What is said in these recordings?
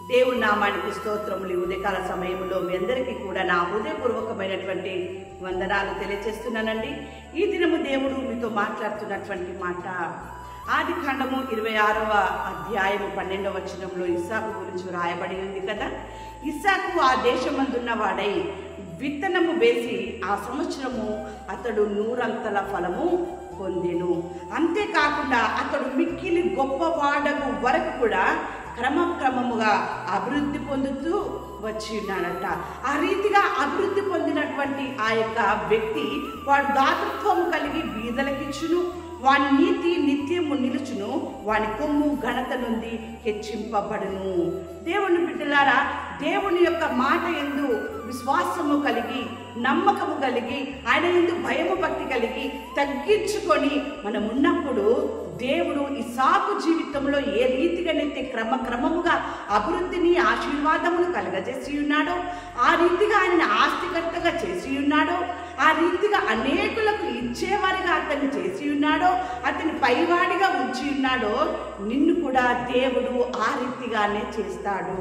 దేవుని నామానికి స్తోత్రములు. ఈ ఉదయకాల సమయంలో మీ అందరికీ కూడా నా హృదయపూర్వకమైనటువంటి వందనాలు తెలియజేస్తున్నానండి. ఈ దినము దేవుడు మీతో మాట్లాడుతున్నటువంటి మాట ఆదికాండము 26వ అధ్యాయము 12వ వచనంలో ఇస్సాకు గురించి రాయబడి ఉంది కదా. ఇస్సాకు ఆ దేశమందున్న వాడై విత్తనము వేసి ఆ సంవత్సరము అతడు 100 ఫలము పొందెను. అంతేకాకుండా అతడు మిక్కిలి గొప్పవాడగు వరకు కూడా క్రమక్రమముగా అభివృద్ధి పొందుతూ వచ్చి ఉన్నాడట. ఆ రీతిగా అభివృద్ధి పొందినటువంటి ఆ యొక్క వ్యక్తి వాడు దాతృత్వం కలిగి బీదలకిచ్చును, వాని నీతి నిత్యము నిలుచును, వాని కొమ్ము ఘనత నుండి హెచ్చింపబడును. దేవుని బిడ్డలారా, దేవుని యొక్క మాట యందు విశ్వాసము కలిగి నమ్మకము కలిగి ఆయన యందు భయము భక్తి కలిగి తగ్గించుకొని మనం ఉన్నప్పుడు దేవుడు ఇస్సాకు జీవితంలో ఏ రీతిగానైతే క్రమక్రమముగా అభివృద్ధిని ఆశీర్వాదమును కలగజేసి ఉన్నాడో, ఆ రీతిగా ఆయన ఆస్తికర్తగా చేసి ఉన్నాడో, ఆ రీతిగా అనేకులకు ఇచ్చేవారిగా అతన్ని చేసి ఉన్నాడో, అతని పైవాడిగా ఉంచి ఉన్నాడో, నిన్ను కూడా దేవుడు ఆ రీతిగానే చేస్తాడు.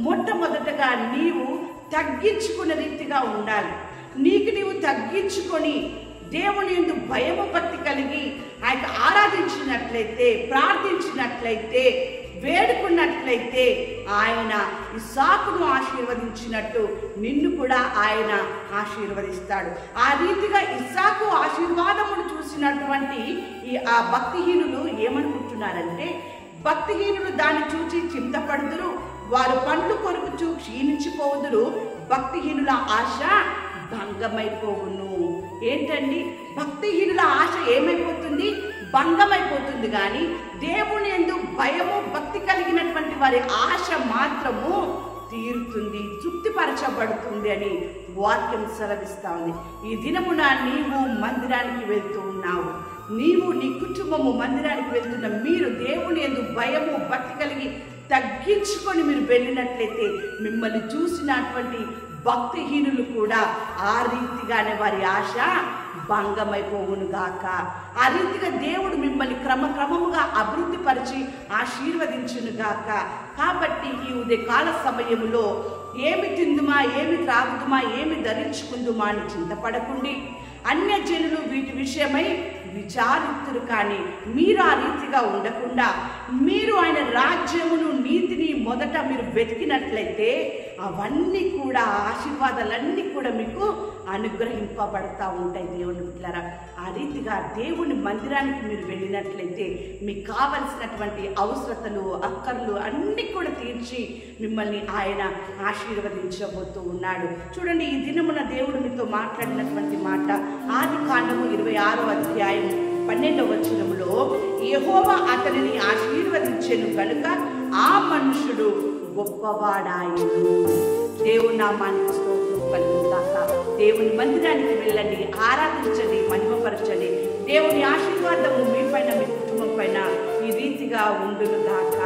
మొట్టమొదటగా నీవు తగ్గించుకునే రీతిగా ఉండాలి. నీవు తగ్గించుకొని దేవుని యందు భయము భక్తి కలిగి ఆయన ఆరాధించినట్లయితే, ప్రార్థించినట్లయితే, వేడుకున్నట్లయితే ఆయన ఇస్సాకును ఆశీర్వదించినట్టు నిన్ను కూడా ఆయన ఆశీర్వదిస్తాడు. ఆ రీతిగా ఇస్సాకు ఆశీర్వాదమును చూసినటువంటి ఆ భక్తిహీనులు ఏమనుకుంటున్నారంటే, భక్తిహీనులు దాన్ని చూచి చింతపడుదురు, వారు పండ్లు కొరుకుచూ క్షీణించిపోవుదురు, భక్తిహీనుల ఆశ భంగమైపోవును. ఏంటండి, భక్తిహీనుల ఆశ ఏమైపోతుంది? భంగమైపోతుంది. కానీ దేవుని యందు భయము భక్తి కలిగినటువంటి వారి ఆశ మాత్రము తీరుతుంది, తృప్తిపరచబడుతుంది అని వాక్యం సెలవిస్తా ఉంది. ఈ దినమున నీవు మందిరానికి వెళ్తూ ఉన్నావు, నీవు నీ కుటుంబము మందిరానికి వెళ్తున్న మీరు దేవుని యందు భయము భక్తి కలిగి తగ్గించుకొని మీరు వెళ్ళినట్లయితే మిమ్మల్ని చూసినటువంటి భక్తిహీనులు కూడా ఆ రీతిగానే వారి ఆశ భంగమైపోవును గాక. ఆ రీతిగా దేవుడు మిమ్మల్ని క్రమక్రమముగా అభివృద్ధి పరిచి ఆశీర్వదించును గాక. కాబట్టి ఈ ఉదయకాల సమయంలో ఏమి తిందుమా, ఏమి త్రాగుదుమా, ఏమి ధరించుకుందుమా అని చింతపడకుండి అన్యజనులు వీటి విషయమై విచారిస్తురు. కానీ మీరు ఆ రీతిగా ఉండకుండా మీరు ఆయన రాజ్యమును నీతిని మొదట మీరు వెతికినట్లయితే అవన్నీ కూడా ఆశీర్వాదాలన్నీ కూడా మీకు అనుగ్రహింపబడతా ఉంటాయి. దేవుని బిడ్డలారా, ఆ రీతిగా దేవుని మందిరానికి మీరు వెళ్ళినట్లయితే మీకు కావలసినటువంటి అవసరతలు అక్కర్లు అన్నీ కూడా తీర్చి మిమ్మల్ని ఆయన ఆశీర్వదించబోతూ ఉన్నాడు. చూడండి, ఈ దినమున దేవుడు మీతో మాట్లాడినటువంటి మాట ఆదికాండము 26వ అధ్యాయం 12వ వచనములో, యెహోవా అతనిని ఆశీర్వదించెను కనుక ఆ మనుషుడు గొప్పవాడాయను. దేవుని నామానికి స్తోత్రం కలుగుగాక. దేవుని మందిరానికి వెళ్ళండి, ఆరాధించండి, మహిమపరచండి. దేవుని ఆశీర్వాదము మీ పైన, మీ కుటుంబం పైన ఈ రీతిగా ఉండును గాక.